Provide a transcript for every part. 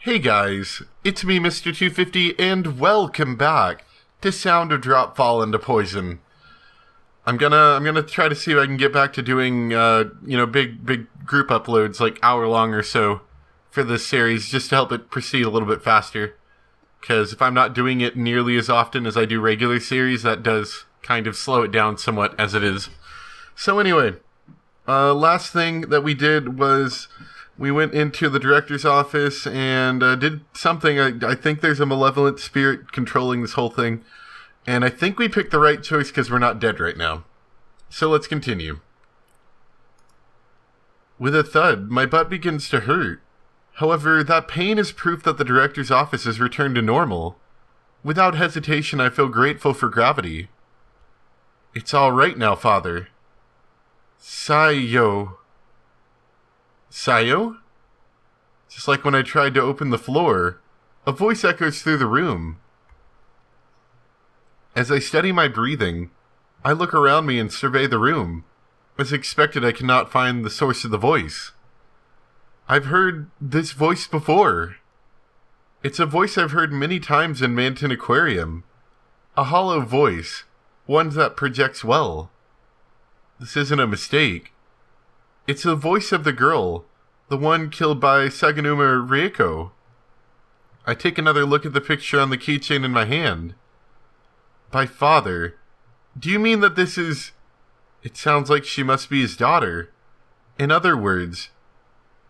Hey guys, it's me Mr. 250 and welcome back to Sound of Drop Fall into Poison. I'm gonna try to see if I can get back to doing big group uploads, like hour long or so, for this series, just to help it proceed a little bit faster. Because if I'm not doing it nearly as often as I do regular series, that does kind of slow it down somewhat as it is. So anyway, last thing that we did was we went into the director's office and did something. I think there's a malevolent spirit controlling this whole thing. And I think we picked the right choice because we're not dead right now. So let's continue. With a thud, my butt begins to hurt. However, that pain is proof that the director's office has returned to normal. Without hesitation, I feel grateful for gravity. It's all right now, Father. Sayo. Sayo? Just like when I tried to open the floor, a voice echoes through the room. As I steady my breathing, I look around me and survey the room. As expected, I cannot find the source of the voice. I've heard this voice before. It's a voice I've heard many times in Manton Aquarium. A hollow voice, one that projects well. This isn't a mistake. It's the voice of the girl, the one killed by Saganuma Rieko. I take another look at the picture on the keychain in my hand. By father, do you mean that this is... It sounds like she must be his daughter. In other words,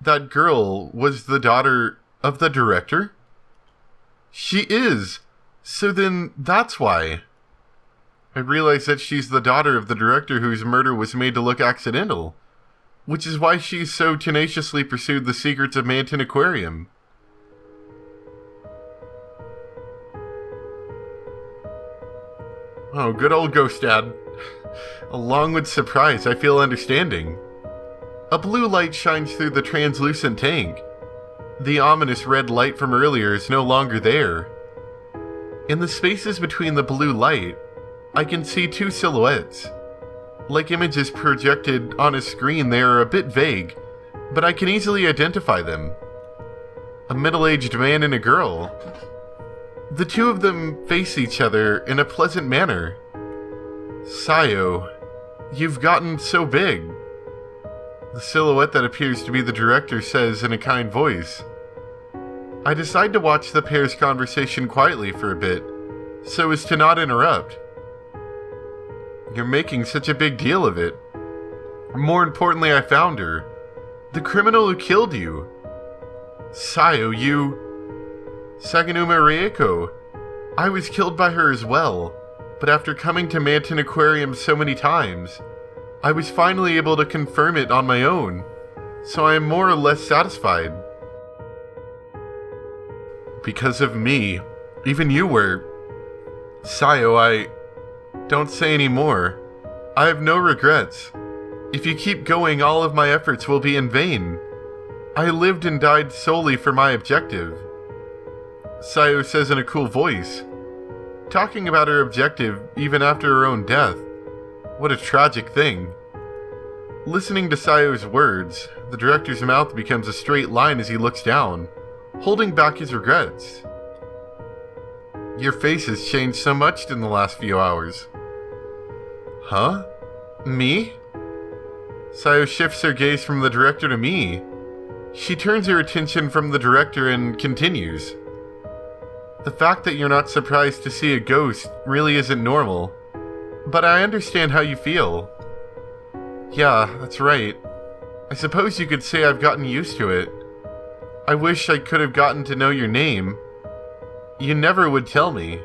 that girl was the daughter of the director? She is. So then that's why. I realize that she's the daughter of the director whose murder was made to look accidental, which is why she so tenaciously pursued the secrets of Manton Aquarium. Oh, good old Ghost Dad. Along with surprise, I feel understanding. A blue light shines through the translucent tank. The ominous red light from earlier is no longer there. In the spaces between the blue light, I can see two silhouettes. Like images projected on a screen, they are a bit vague, but I can easily identify them. A middle-aged man and a girl. The two of them face each other in a pleasant manner. Sayo, you've gotten so big. The silhouette that appears to be the director says in a kind voice. I decide to watch the pair's conversation quietly for a bit, so as to not interrupt. You're making such a big deal of it. More importantly, I found her. The criminal who killed you. Sayo, you... Saganuma Rieko. I was killed by her as well, but after coming to Manton Aquarium so many times, I was finally able to confirm it on my own, so I am more or less satisfied. Because of me, even you were... Sayo, Don't say any more. I have no regrets. If you keep going, all of my efforts will be in vain. I lived and died solely for my objective. Sayo says in a cool voice, talking about her objective even after her own death. What a tragic thing. Listening to Sayo's words, the director's mouth becomes a straight line as he looks down, holding back his regrets. Your face has changed so much in the last few hours. Huh? Me? Sayo shifts her gaze from the director to me. She turns her attention from the director and continues. The fact that you're not surprised to see a ghost really isn't normal, but I understand how you feel. Yeah, that's right. I suppose you could say I've gotten used to it. I wish I could have gotten to know your name. You never would tell me.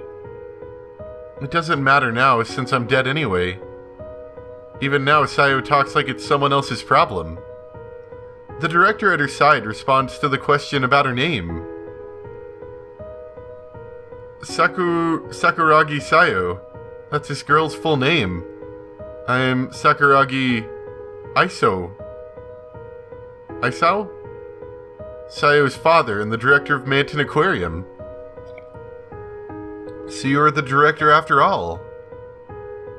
It doesn't matter now since I'm dead anyway. Even now, Sayo talks like it's someone else's problem. The director at her side responds to the question about her name. Sakuragi Sayo. That's this girl's full name. I'm Sakuragi... Isao? Sayo's father and the director of Manton Aquarium. So you're the director after all.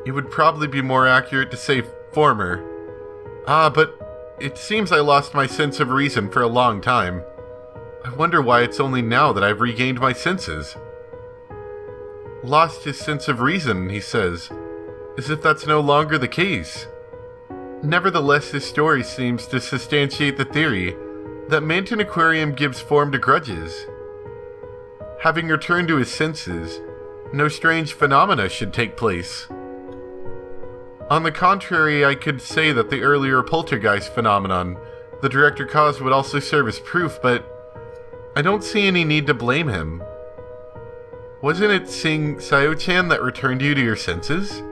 It would probably be more accurate to say former. But it seems I lost my sense of reason for a long time. I wonder why it's only now that I've regained my senses. Lost his sense of reason, he says, as if that's no longer the case. Nevertheless, his story seems to substantiate the theory that Manton Aquarium gives form to grudges. Having returned to his senses, no strange phenomena should take place. On the contrary, I could say that the earlier poltergeist phenomenon the director caused would also serve as proof, but I don't see any need to blame him. Wasn't it seeing Sayo-chan that returned you to your senses?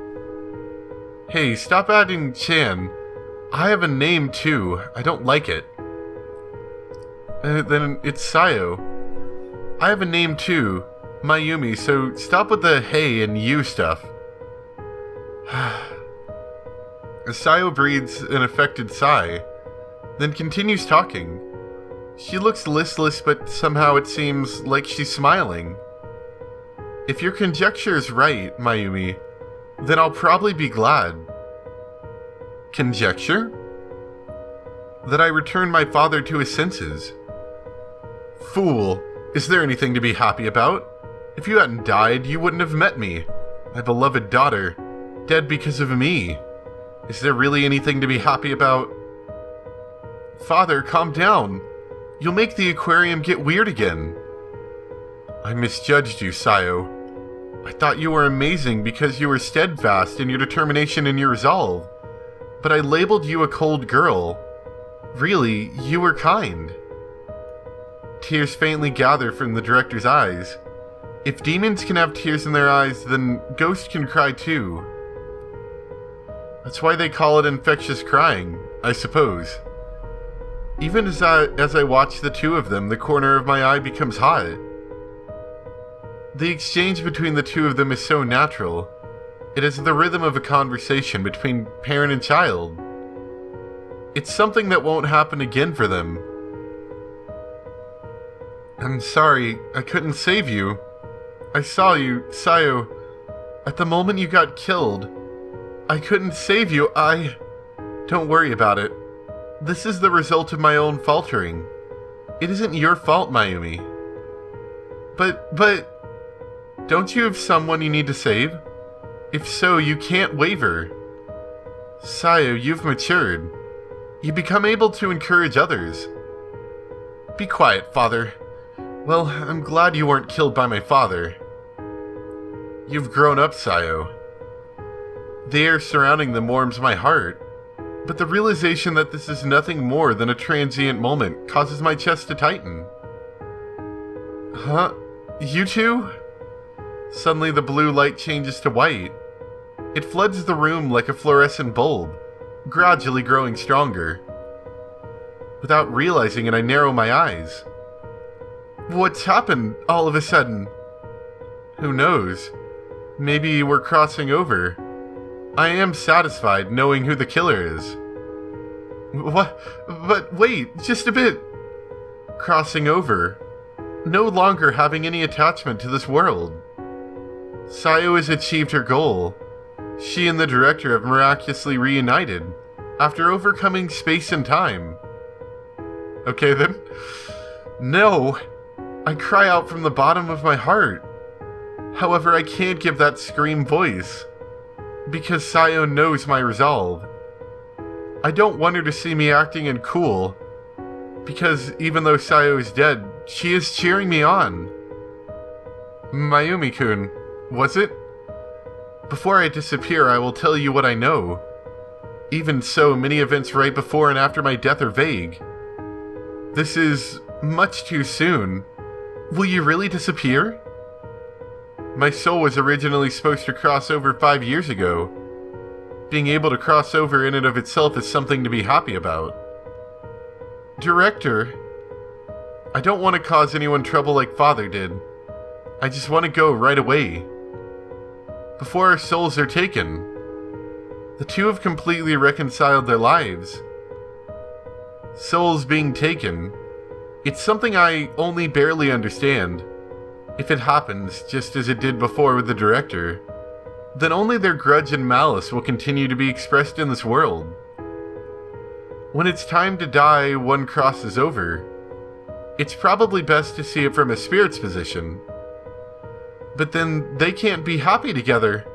Hey, stop adding Chan. I have a name too. I don't like it. Then it's Sayo. I have a name too, Mayumi, so stop with the hey and you stuff. Sayo breathes an affected sigh, then continues talking. She looks listless, but somehow it seems like she's smiling. If your conjecture is right, Mayumi, then I'll probably be glad. Conjecture? That I returned my father to his senses. Fool, is there anything to be happy about? If you hadn't died, you wouldn't have met me. My beloved daughter, dead because of me. Is there really anything to be happy about? Father, calm down. You'll make the aquarium get weird again. I misjudged you, Sayo. I thought you were amazing because you were steadfast in your determination and your resolve. But I labeled you a cold girl. Really, you were kind. Tears faintly gather from the director's eyes. If demons can have tears in their eyes, then ghosts can cry too. That's why they call it infectious crying, I suppose. Even as I watch the two of them, the corner of my eye becomes hot. The exchange between the two of them is so natural. It is the rhythm of a conversation between parent and child. It's something that won't happen again for them. I'm sorry, I couldn't save you. I saw you, Sayo. At the moment you got killed. I couldn't save you, Don't worry about it. This is the result of my own faltering. It isn't your fault, Mayumi. But... Don't you have someone you need to save? If so, you can't waver. Sayo, you've matured. You become able to encourage others. Be quiet, father. Well, I'm glad you weren't killed by my father. You've grown up, Sayo. The air surrounding them warms my heart, but the realization that this is nothing more than a transient moment causes my chest to tighten. Huh? You two? Suddenly the blue light changes to white. It floods the room like a fluorescent bulb, gradually growing stronger. Without realizing it, I narrow my eyes. What's happened all of a sudden? Who knows? Maybe we're crossing over. I am satisfied knowing who the killer is. What? But wait, just a bit. Crossing over. No longer having any attachment to this world. Sayo has achieved her goal. She and the director have miraculously reunited after overcoming space and time. Okay then. No! I cry out from the bottom of my heart. However, I can't give that scream voice, because Sayo knows my resolve. I don't want her to see me acting uncool, because even though Sayo is dead, she is cheering me on. Mayumi-kun, was it? Before I disappear, I will tell you what I know. Even so, many events right before and after my death are vague. This is much too soon. Will you really disappear? My soul was originally supposed to cross over 5 years ago. Being able to cross over in and of itself is something to be happy about. Director, I don't want to cause anyone trouble like Father did. I just want to go right away. Before our souls are taken. The two have completely reconciled their lives. Souls being taken. It's something I only barely understand. If it happens, just as it did before with the director, then only their grudge and malice will continue to be expressed in this world. When it's time to die, one crosses over. It's probably best to see it from a spirit's position. But then they can't be happy together.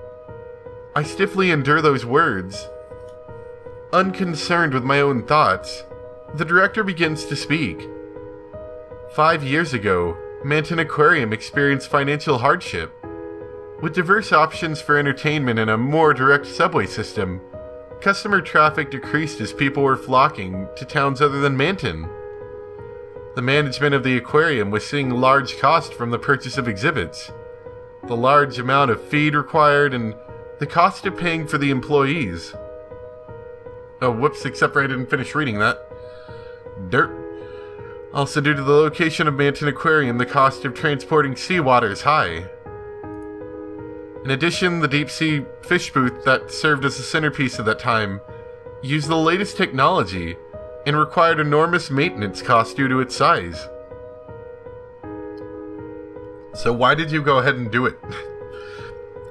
I stiffly endure those words. Unconcerned with my own thoughts, the director begins to speak. 5 years ago, Manton Aquarium experienced financial hardship. With diverse options for entertainment and a more direct subway system, customer traffic decreased as people were flocking to towns other than Manton. The management of the aquarium was seeing large cost from the purchase of exhibits, the large amount of feed required, and the cost of paying for the employees. Oh, whoops, except for I didn't finish reading that. Dirt. Also, due to the location of Manton Aquarium, the cost of transporting seawater is high. In addition, the deep-sea fish booth that served as the centerpiece of that time used the latest technology and required enormous maintenance costs due to its size. So why did you go ahead and do it?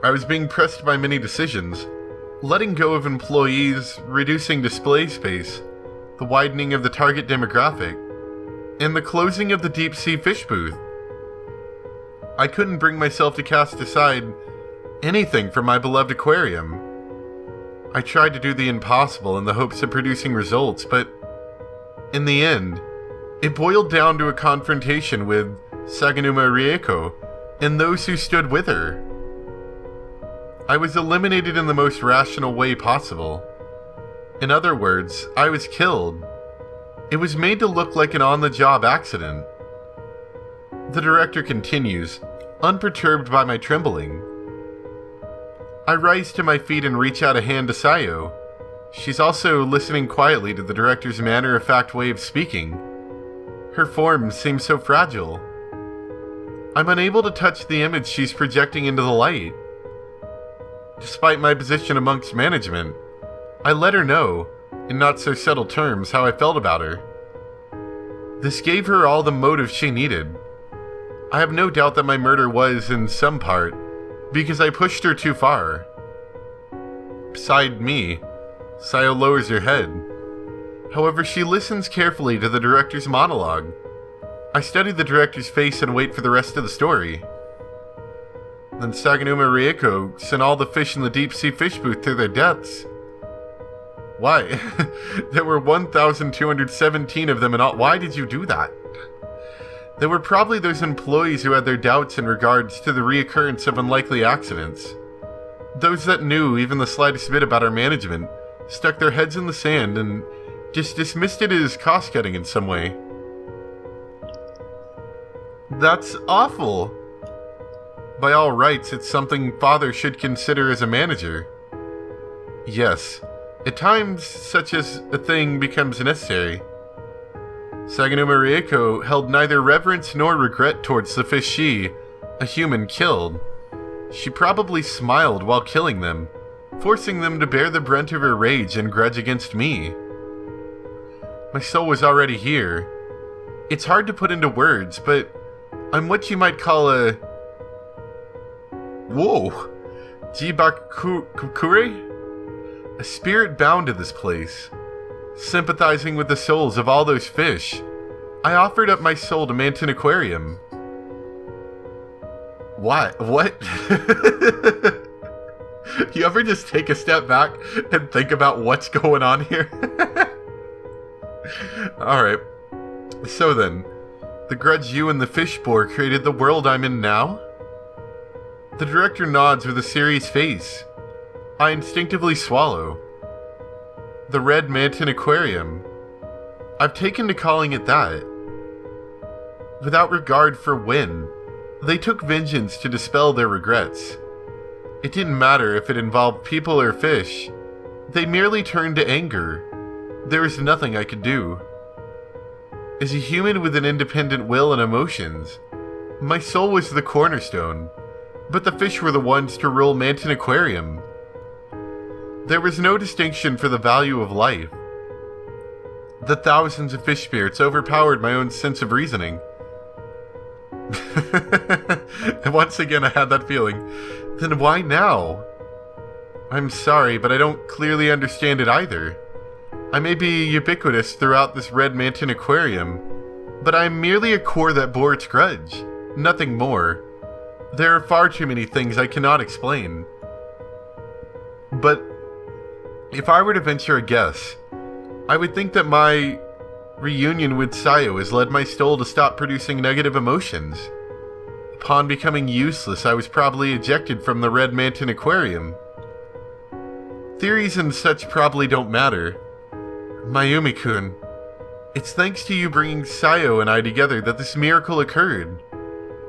I was being pressed by many decisions. Letting go of employees, reducing display space, the widening of the target demographic, and the closing of the deep-sea fish booth. I couldn't bring myself to cast aside anything from my beloved aquarium. I tried to do the impossible in the hopes of producing results, but in the end, it boiled down to a confrontation with Saganuma Rieko and those who stood with her. I was eliminated in the most rational way possible. In other words, I was killed. It was made to look like an on-the-job accident. The director continues, unperturbed by my trembling. I rise to my feet and reach out a hand to Sayo. She's also listening quietly to the director's matter-of-fact way of speaking. Her form seems so fragile. I'm unable to touch the image she's projecting into the light. Despite my position amongst management, I let her know, in not so subtle terms, how I felt about her. This gave her all the motive she needed. I have no doubt that my murder was, in some part, because I pushed her too far. Beside me, Sayo lowers her head. However, she listens carefully to the director's monologue. I study the director's face and wait for the rest of the story. Then Saganuma Rieko sent all the fish in the deep-sea fish booth to their deaths. Why? There were 1,217 of them, and all. Why did you do that? There were probably those employees who had their doubts in regards to the reoccurrence of unlikely accidents. Those that knew even the slightest bit about our management stuck their heads in the sand and just dismissed it as cost-cutting in some way. That's awful. By all rights, it's something Father should consider as a manager. Yes, at times such as a thing becomes necessary. Saganuma Rieko held neither reverence nor regret towards the fish she, a human, killed. She probably smiled while killing them, forcing them to bear the brunt of her rage and grudge against me. My soul was already here. It's hard to put into words, but I'm what you might call a... Whoa! Jibakukure? A spirit bound to this place. Sympathizing with the souls of all those fish, I offered up my soul to Manton Aquarium. What? You ever just take a step back and think about what's going on here? Alright. So then, the grudge you and the fish bore created the world I'm in now? The director nods with a serious face. I instinctively swallow. The Red Manton Aquarium. I've taken to calling it that. Without regard for when, they took vengeance to dispel their regrets. It didn't matter if it involved people or fish. They merely turned to anger. There was nothing I could do. As a human with an independent will and emotions, my soul was the cornerstone, but the fish were the ones to rule Manton Aquarium. There was no distinction for the value of life. The thousands of fish spirits overpowered my own sense of reasoning. And once again I had that feeling. Then why now? I'm sorry, but I don't clearly understand it either. I may be ubiquitous throughout this Red Manton Aquarium, but I'm merely a core that bore its grudge. Nothing more. There are far too many things I cannot explain. But if I were to venture a guess, I would think that my reunion with Sayo has led my soul to stop producing negative emotions. Upon becoming useless, I was probably ejected from the Red Manton Aquarium. Theories and such probably don't matter. Mayumi-kun, it's thanks to you bringing Sayo and I together that this miracle occurred.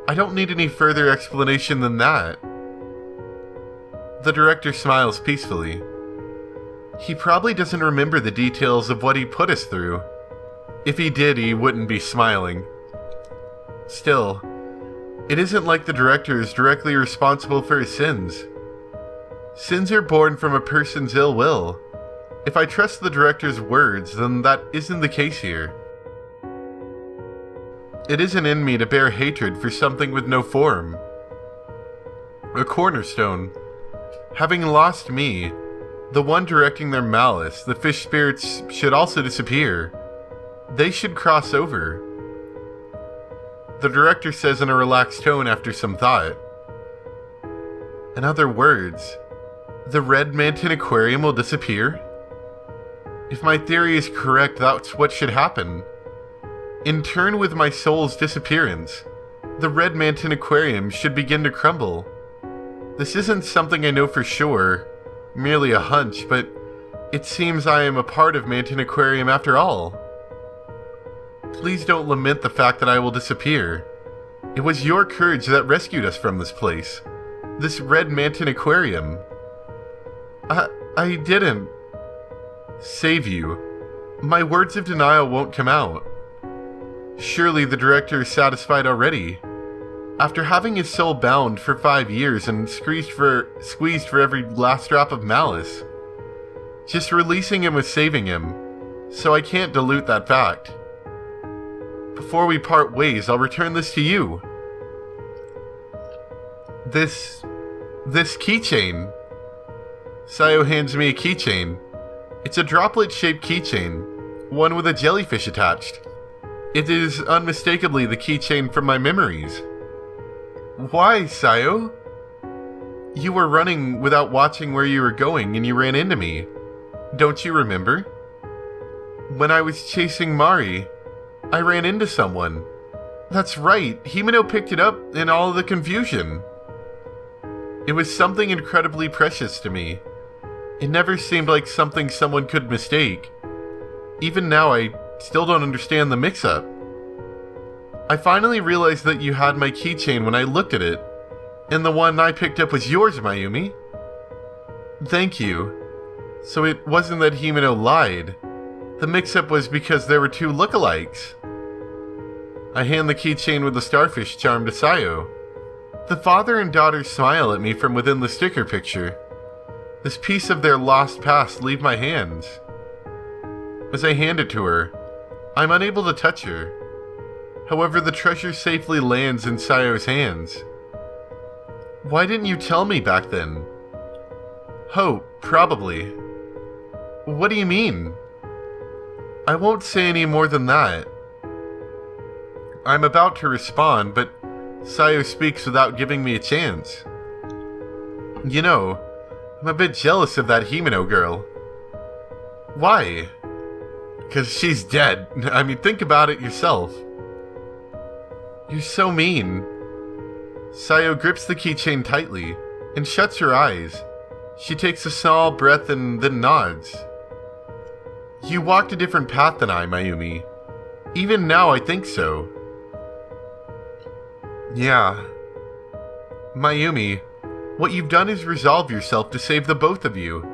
I don't need any further explanation than that. The director smiles peacefully. He probably doesn't remember the details of what he put us through. If he did, he wouldn't be smiling. Still, it isn't like the director is directly responsible for his sins. Sins are born from a person's ill will. If I trust the director's words, then that isn't the case here. It isn't in me to bear hatred for something with no form. A cornerstone. Having lost me, the one directing their malice, the fish spirits should also disappear. They should cross over. The director says in a relaxed tone after some thought. In other words, the Red Manton Aquarium will disappear? If my theory is correct, that's what should happen. In turn with my soul's disappearance, the Red Manton Aquarium should begin to crumble. This isn't something I know for sure, merely a hunch, but it seems I am a part of Manton Aquarium after all. Please don't lament the fact that I will disappear. It was your courage that rescued us from this place. This Red Manton Aquarium. I didn't save you. My words of denial won't come out. Surely the director is satisfied already. After having his soul bound for 5 years and squeezed for every last drop of malice, just releasing him was saving him, so I can't dilute that fact. Before we part ways, I'll return this to you. This keychain. Sayo hands me a keychain. It's a droplet-shaped keychain, one with a jellyfish attached. It is unmistakably the keychain from my memories. Why, Sayo? You were running without watching where you were going and you ran into me. Don't you remember? When I was chasing Mari, I ran into someone. That's right, Himeno picked it up in all of the confusion. It was something incredibly precious to me. It never seemed like something someone could mistake. Even now, I still don't understand the mix-up. I finally realized that you had my keychain when I looked at it, and the one I picked up was yours, Mayumi. Thank you. So it wasn't that Himeno lied. The mix-up was because there were two lookalikes. I hand the keychain with the starfish charm to Sayo. The father and daughter smile at me from within the sticker picture. This piece of their lost past leave my hands. As I hand it to her, I'm unable to touch her. However, the treasure safely lands in Sayo's hands. Why didn't you tell me back then? Hope, probably. What do you mean? I won't say any more than that. I'm about to respond, but Sayo speaks without giving me a chance. You know, I'm a bit jealous of that Himeno girl. Why? Because she's dead. I mean, think about it yourself. You're so mean. Sayo grips the keychain tightly and shuts her eyes. She takes a small breath and then nods. You walked a different path than I, Mayumi. Even now, I think so. Yeah. Mayumi, what you've done is resolve yourself to save the both of you.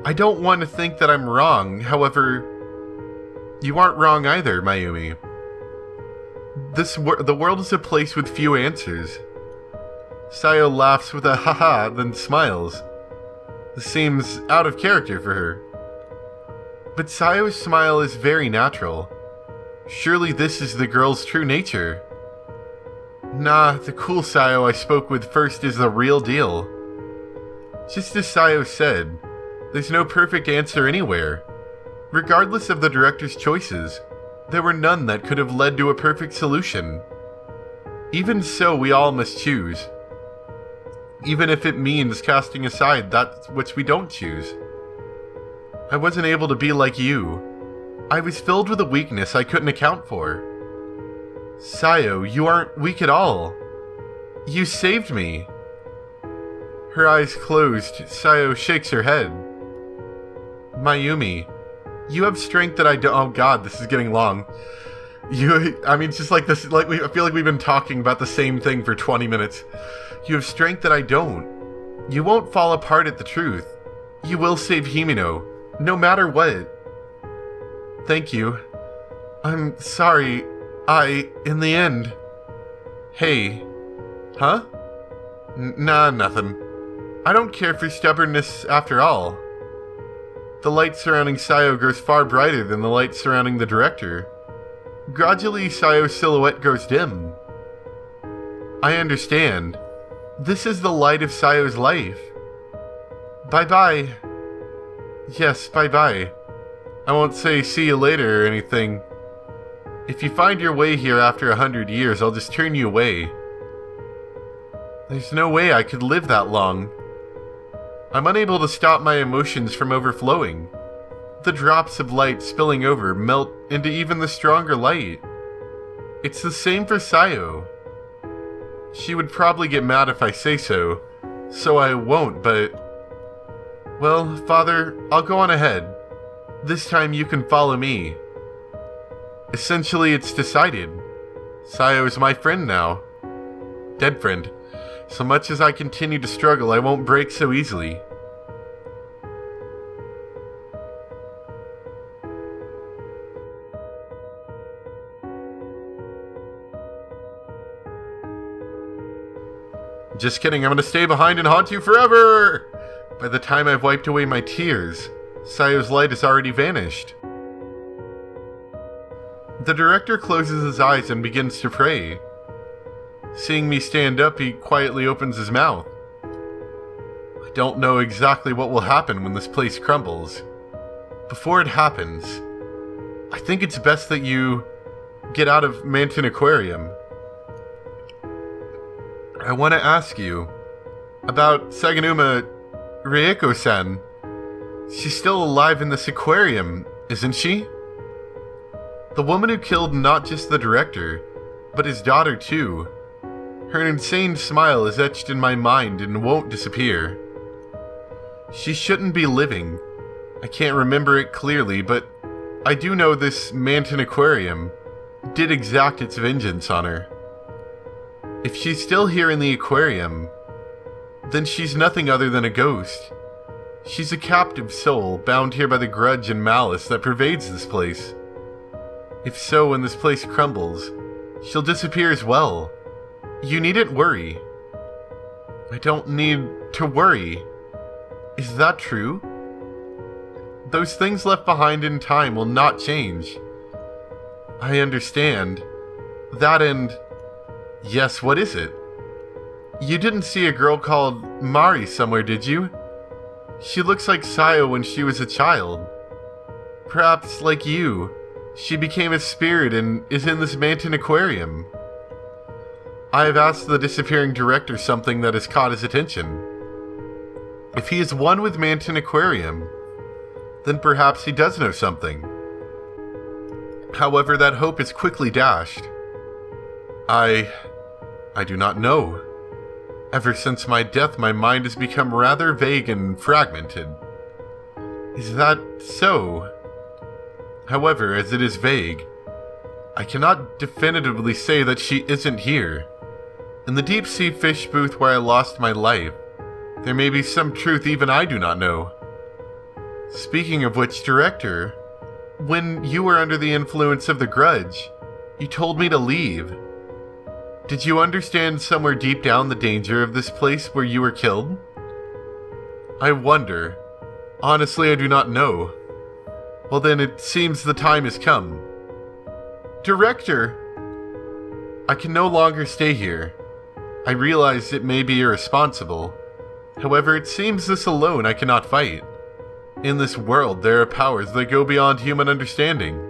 I don't want to think that I'm wrong, however, you aren't wrong either, Mayumi. The world is a place with few answers. Sayo laughs with a haha, then smiles. This seems out of character for her. But Sayo's smile is very natural. Surely this is the girl's true nature. Nah, the cool Sayo I spoke with first is the real deal. Just as Sayo said, there's no perfect answer anywhere. Regardless of the director's choices, There were none that could have led to a perfect solution. Even so, we all must choose. Even if it means casting aside that which we don't choose. I wasn't able to be like you. I was filled with a weakness I couldn't account for. Sayo, you aren't weak at all. You saved me. Her eyes closed, Sayo shakes her head. Mayumi, you have strength that I don't— oh god, this is getting long. Just like this, I feel like we've been talking about the same thing for 20 minutes. You have strength that I don't. You won't fall apart at the truth. You will save Himeno, no matter what. Thank you. I'm sorry, in the end... Hey. Huh? Nah, nothing. I don't care for stubbornness after all. The light surrounding Sayo grows far brighter than the light surrounding the director. Gradually, Sayo's silhouette grows dim. I understand. This is the light of Sayo's life. Bye-bye. Yes, bye-bye. I won't say see you later or anything. If you find your way here after 100 years, I'll just turn you away. There's no way I could live that long. I'm unable to stop my emotions from overflowing. The drops of light spilling over melt into even the stronger light. It's the same for Sayo. She would probably get mad if I say so I won't, but... Well, Father, I'll go on ahead. This time you can follow me. Essentially, it's decided. Sayo is my friend now. Dead friend. So much as I continue to struggle, I won't break so easily. Just kidding, I'm gonna stay behind and haunt you forever! By the time I've wiped away my tears, Sayo's light has already vanished. The director closes his eyes and begins to pray. Seeing me stand up, he quietly opens his mouth. I don't know exactly what will happen when this place crumbles. Before it happens, I think it's best that you get out of Manton Aquarium. I want to ask you about Saganuma Reiko-san. She's still alive in this aquarium, isn't she? The woman who killed not just the director, but his daughter too. Her insane smile is etched in my mind and won't disappear. She shouldn't be living. I can't remember it clearly, but I do know this Manton Aquarium did exact its vengeance on her. If she's still here in the aquarium, then she's nothing other than a ghost. She's a captive soul, bound here by the grudge and malice that pervades this place. If so, when this place crumbles, she'll disappear as well. You needn't worry. I don't need to worry. Is that true? Those things left behind in time will not change. I understand. That and... Yes, what is it? You didn't see a girl called Mari somewhere, did you? She looks like Sayo when she was a child. Perhaps, like you, she became a spirit and is in this Manton Aquarium. I have asked the disappearing director something that has caught his attention. If he is one with Manton Aquarium, then perhaps he does know something. However, that hope is quickly dashed. I do not know. Ever since my death, my mind has become rather vague and fragmented. Is that so? However, as it is vague, I cannot definitively say that she isn't here. In the deep-sea fish booth where I lost my life, there may be some truth even I do not know. Speaking of which, director, when you were under the influence of the grudge, you told me to leave. Did you understand somewhere deep down the danger of this place where you were killed? I wonder. Honestly, I do not know. Well then, it seems the time has come. Director! I can no longer stay here. I realize it may be irresponsible. However, it seems this alone I cannot fight. In this world, there are powers that go beyond human understanding.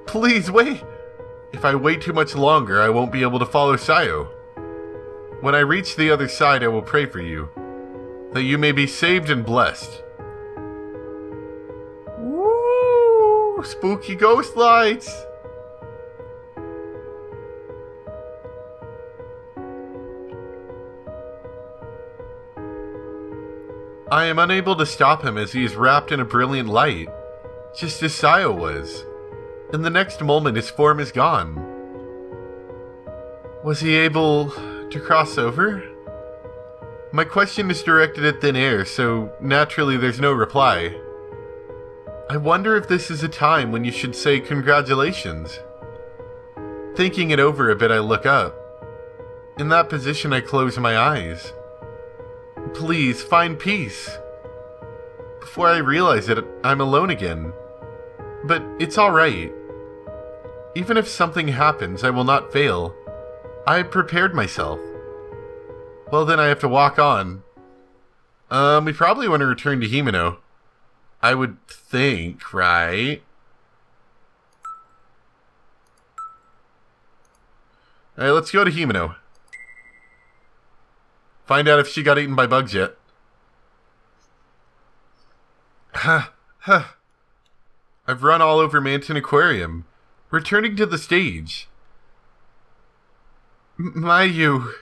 Please wait. If I wait too much longer, I won't be able to follow Sayo. When I reach the other side, I will pray for you, that you may be saved and blessed. Woo! Spooky ghost lights! I am unable to stop him as he is wrapped in a brilliant light, just as Sayo was. In the next moment, his form is gone. Was he able to cross over? My question is directed at thin air, so naturally there's no reply. I wonder if this is a time when you should say congratulations. Thinking it over a bit, I look up. In that position, I close my eyes. Please, find peace. Before I realize it, I'm alone again. But it's alright. Even if something happens, I will not fail. I have prepared myself. Well, then I have to walk on. We probably want to return to Himeno. I would think, right? Alright, let's go to Himeno. Find out if she got eaten by bugs yet. I've run all over Manton Aquarium. Returning to the stage. Mayu.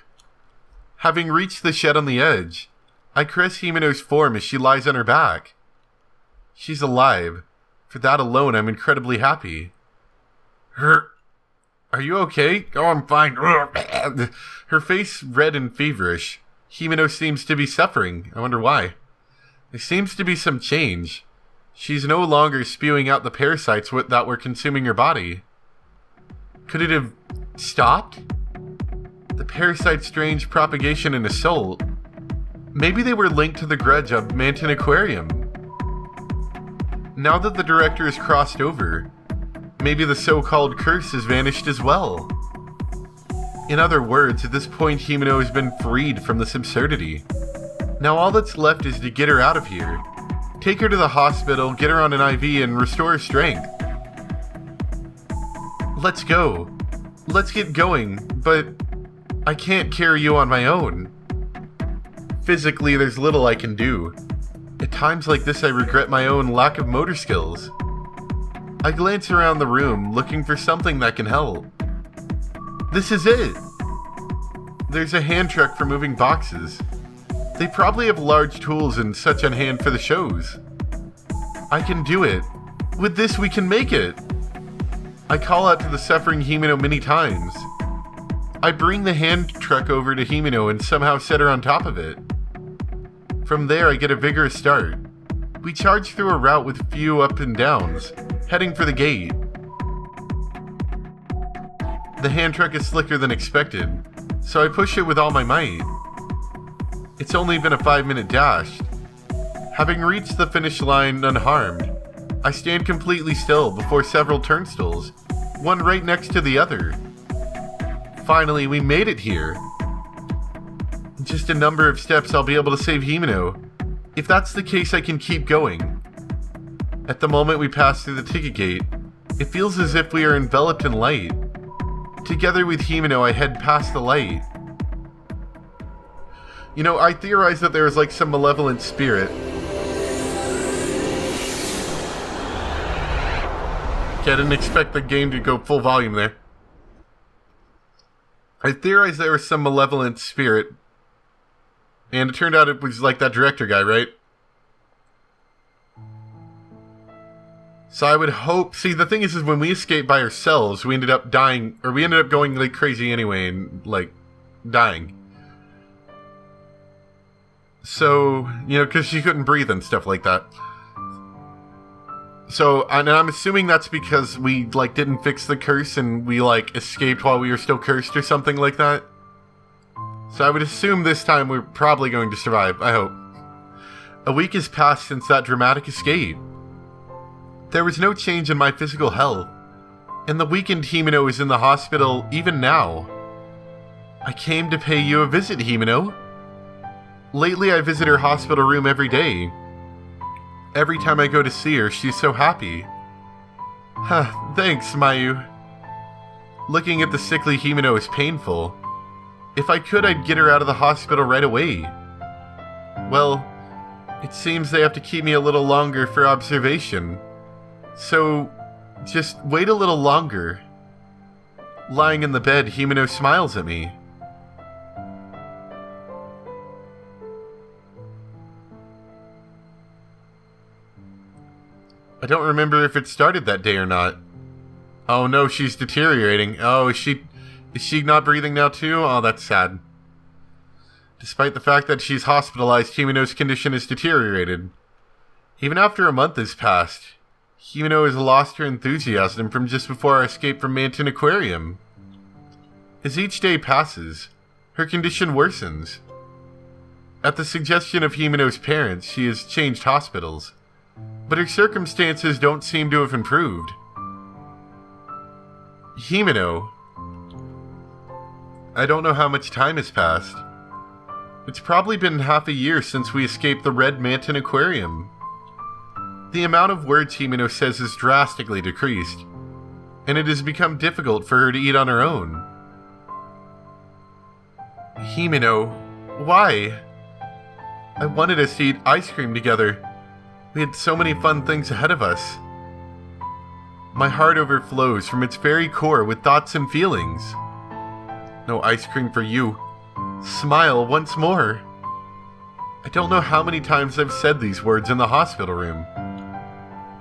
Having reached the shed on the edge, I caress Himeno's form as she lies on her back. She's alive. For that alone, I'm incredibly happy. Are you okay? Oh, I'm fine. Her face red and feverish. Himeno seems to be suffering. I wonder why. There seems to be some change. She's no longer spewing out the parasites that were consuming her body. Could it have stopped? The parasite's strange propagation and assault. Maybe they were linked to the grudge of Manton Aquarium. Now that the director has crossed over, maybe the so-called curse has vanished as well. In other words, at this point Himeno has been freed from this absurdity. Now all that's left is to get her out of here. Take her to the hospital, get her on an IV, and restore her strength. Let's go. Let's get going, but I can't carry you on my own. Physically, there's little I can do. At times like this, I regret my own lack of motor skills. I glance around the room, looking for something that can help. This is it! There's a hand truck for moving boxes. They probably have large tools and such on hand for the shows. I can do it. With this, we can make it! I call out to the suffering Himeno many times. I bring the hand truck over to Himeno and somehow set her on top of it. From there, I get a vigorous start. We charge through a route with few up and downs, heading for the gate. The hand truck is slicker than expected, so I push it with all my might. It's only been a 5-minute dash. Having reached the finish line unharmed, I stand completely still before several turnstiles, one right next to the other. Finally, we made it here. In just a number of steps, I'll be able to save Himeno. If that's the case, I can keep going. At the moment we pass through the ticket gate, it feels as if we are enveloped in light. Together with Himeno, I head past the light. You know, I theorize that there is like some malevolent spirit. Okay, I didn't expect the game to go full volume there. I theorize there was some malevolent spirit. And it turned out it was like that director guy, right? So I would hope... See, the thing is when we escaped by ourselves, we ended up dying... Or we ended up going, like, crazy anyway and, like, dying. So, you know, because she couldn't breathe and stuff like that. So, and I'm assuming that's because we, like, didn't fix the curse and we, like, escaped while we were still cursed or something like that. So I would assume this time we're probably going to survive, I hope. A week has passed since that dramatic escape. There was no change in my physical health, and the weakened Himeno is in the hospital even now. I came to pay you a visit, Himeno. Lately I visit her hospital room every day. Every time I go to see her, she's so happy. Thanks, Mayu. Looking at the sickly Himeno is painful. If I could, I'd get her out of the hospital right away. Well, it seems they have to keep me a little longer for observation. So, just wait a little longer. Lying in the bed, Himeno smiles at me. I don't remember if it started that day or not. Oh no, she's deteriorating. Oh, is she not breathing now too? Oh, that's sad. Despite the fact that she's hospitalized, Himeno's condition has deteriorated. Even after a month has passed, Himeno has lost her enthusiasm from just before our escape from Manton Aquarium. As each day passes, her condition worsens. At the suggestion of Himeno's parents, she has changed hospitals, but her circumstances don't seem to have improved. Himeno. I don't know how much time has passed. It's probably been half a year since we escaped the Red Manton Aquarium. The amount of words Himeno says has drastically decreased, and it has become difficult for her to eat on her own. Himeno, why? I wanted us to eat ice cream together. We had so many fun things ahead of us. My heart overflows from its very core with thoughts and feelings. No ice cream for you. Smile once more. I don't know how many times I've said these words in the hospital room.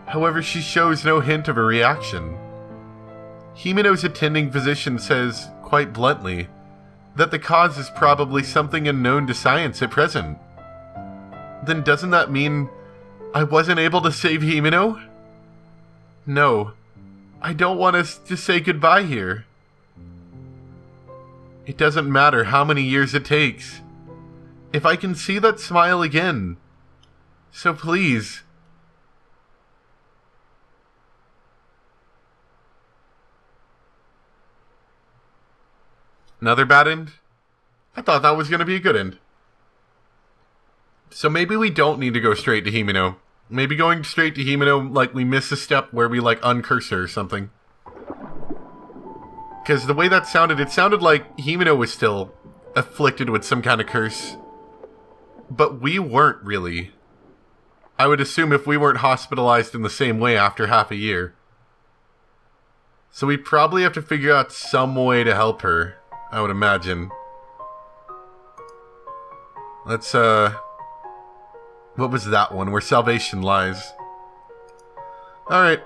However, she shows no hint of a reaction. Himeno's attending physician says, quite bluntly, that the cause is probably something unknown to science at present. Then doesn't that mean I wasn't able to save Himeno? No, I don't want us to say goodbye here. It doesn't matter how many years it takes. If I can see that smile again. So please. Another bad end? I thought that was going to be a good end. So maybe we don't need to go straight to Himeno. Maybe going straight to Himeno, like we miss a step where we like uncurse her or something. Because the way that sounded, it sounded like Himeno was still afflicted with some kind of curse. But we weren't really. I would assume if we weren't hospitalized in the same way after half a year. So we probably have to figure out some way to help her, I would imagine. Let's, what was that one? Where salvation lies. Alright.